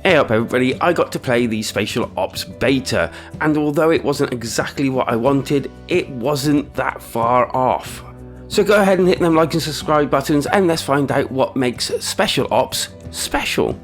Hey up everybody, I got to play the Spatial Ops beta, and although it wasn't exactly what I wanted, it wasn't that far off. So go ahead and hit them like and subscribe buttons, and let's find out what makes Spatial Ops special.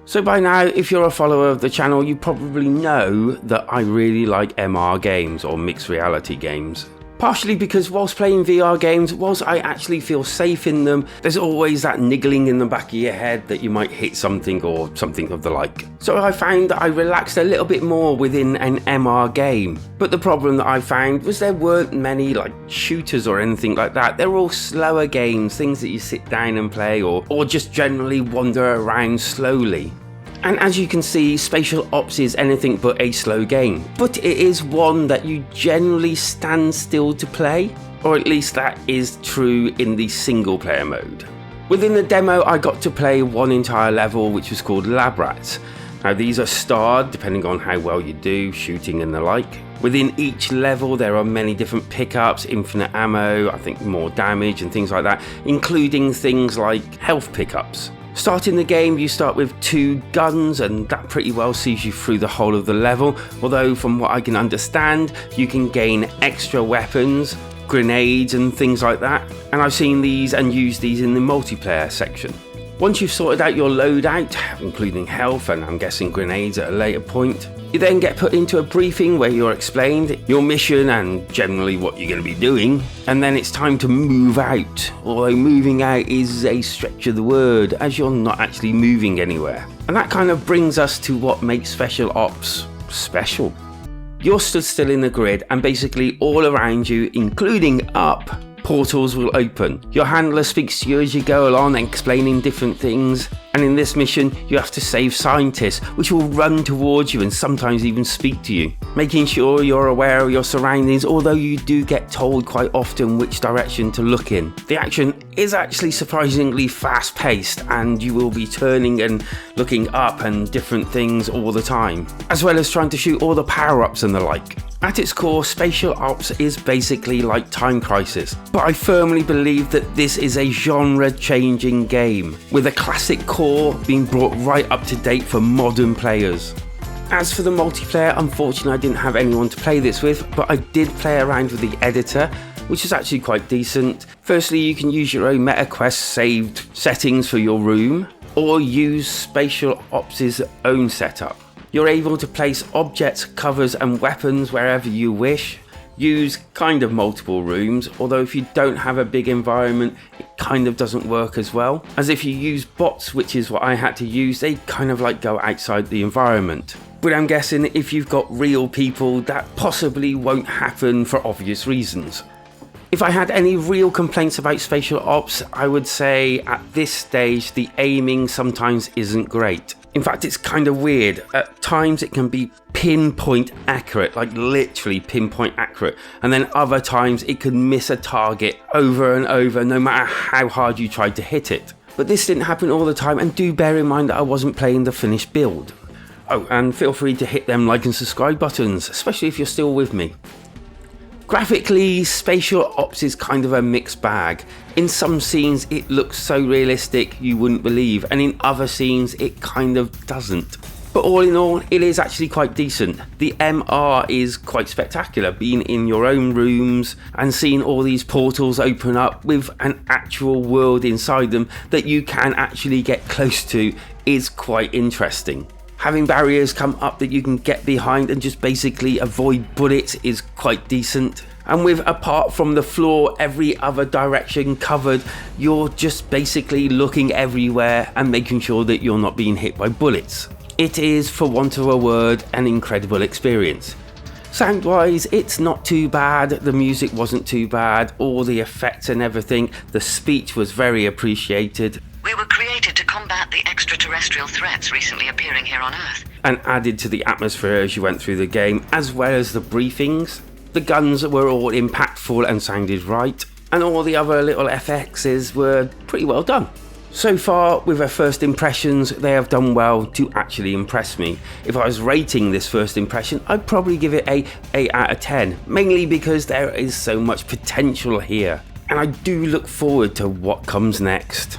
So by now, if you're a follower of the channel, you probably know that I really like MR games, or mixed reality games. Partially because whilst playing VR games, whilst I actually feel safe in them, there's always that niggling in the back of your head that you might hit something or something of the like. So I found that I relaxed a little bit more within an MR game. But the problem that I found was there weren't many like shooters or anything like that. They're all slower games, things that you sit down and play or just generally wander around slowly. And as you can see, Spatial Ops is anything but a slow game, but it is one that you generally stand still to play, or at least that is true in the single player mode. Within the demo, I got to play one entire level which was called Lab Rats. Now these are starred depending on how well you do, shooting and the like. Within each level there are many different pickups, infinite ammo, I think more damage and things like that, including things like health pickups. Starting the game, you start with 2 guns, and that pretty well sees you through the whole of the level, although from what I can understand, you can gain extra weapons, grenades and things like that, and I've seen these and used these in the multiplayer section. Once you've sorted out your loadout, including health and I'm guessing grenades at a later point, you then get put into a briefing where you're explained your mission and generally what you're going to be doing, and then it's time to move out, although moving out is a stretch of the word as you're not actually moving anywhere. And that kind of brings us to what makes Spatial Ops special. You're stood still in the grid and basically all around you, including up, portals will open. Your handler speaks to you as you go along, explaining different things, and in this mission you have to save scientists which will run towards you and sometimes even speak to you, making sure you're aware of your surroundings, although you do get told quite often which direction to look in. The action is actually surprisingly fast paced and you will be turning and looking up and different things all the time, as well as trying to shoot all the power-ups and the like. At its core, Spatial Ops is basically like Time Crisis, but I firmly believe that this is a genre-changing game, with a classic core being brought right up to date for modern players. As for the multiplayer, unfortunately I didn't have anyone to play this with, but I did play around with the editor, which is actually quite decent. Firstly, you can use your own MetaQuest saved settings for your room, or use Spatial Ops' own setup. You're able to place objects, covers and weapons wherever you wish. Use kind of multiple rooms, although if you don't have a big environment, it kind of doesn't work as well. As if you use bots, which is what I had to use, they kind of like go outside the environment. But I'm guessing if you've got real people, that possibly won't happen for obvious reasons. If I had any real complaints about Spatial Ops, I would say at this stage the aiming sometimes isn't great. In fact, it's kind of weird. At times it can be pinpoint accurate, like literally pinpoint accurate, and then other times it can miss a target over and over no matter how hard you tried to hit it. But this didn't happen all the time, and do bear in mind that I wasn't playing the finished build. Oh, and feel free to hit them like and subscribe buttons, especially if you're still with me. Graphically, Spatial Ops is kind of a mixed bag. In some scenes it looks so realistic you wouldn't believe, and in other scenes it kind of doesn't. But all in all, it is actually quite decent. The MR is quite spectacular, being in your own rooms and seeing all these portals open up with an actual world inside them that you can actually get close to is quite interesting. Having barriers come up that you can get behind and just basically avoid bullets is quite decent. And with, apart from the floor, every other direction covered, you're just basically looking everywhere and making sure that you're not being hit by bullets. It is, for want of a word, an incredible experience. Sound wise, it's not too bad, the music wasn't too bad, all the effects and everything, the speech was very appreciated. We were created to combat the extraterrestrial threats recently appearing here on Earth. And added to the atmosphere as you went through the game, as well as the briefings. The guns were all impactful and sounded right, and all the other little FXs were pretty well done. So far, with our first impressions, they have done well to actually impress me. If I was rating this first impression, I'd probably give it a 8 out of 10, mainly because there is so much potential here. And I do look forward to what comes next.